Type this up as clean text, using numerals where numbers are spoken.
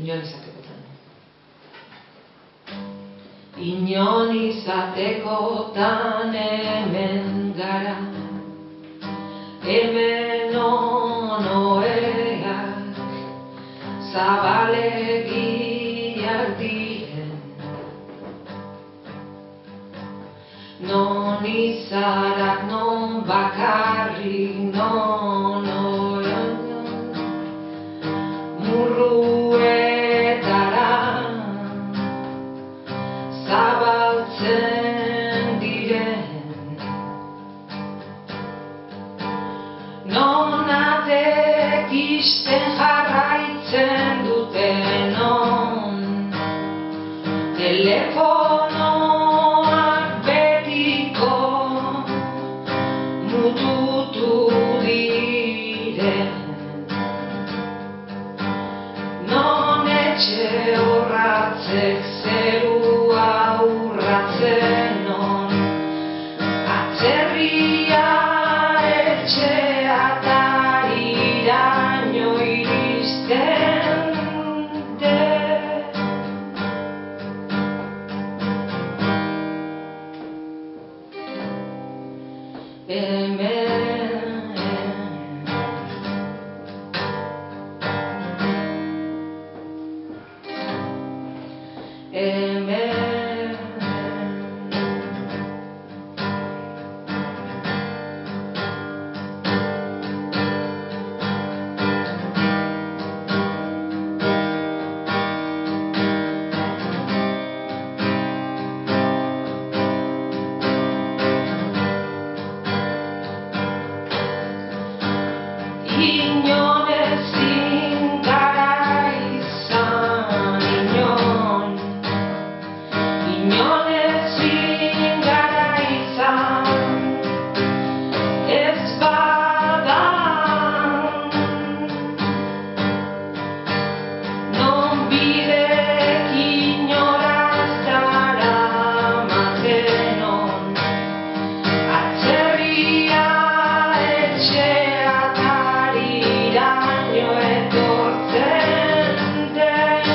inon izatekotan. Inon izatekotan hemen gara, hemen onoeak zabalegiak diren. Non izarak, non bakarrik, non murruetara zabaltzen diren. Non atek ixten jarraitzen duten, non telefonoak betiko mututu diren. Non etxe horratzek zerua urratzen, non atzerria etxe atariraino iristen den. Inon ezin gara izan, inon ezin gara izan, ez bada non bidek inoraz daramaten, non atzerria etxe etortzen den.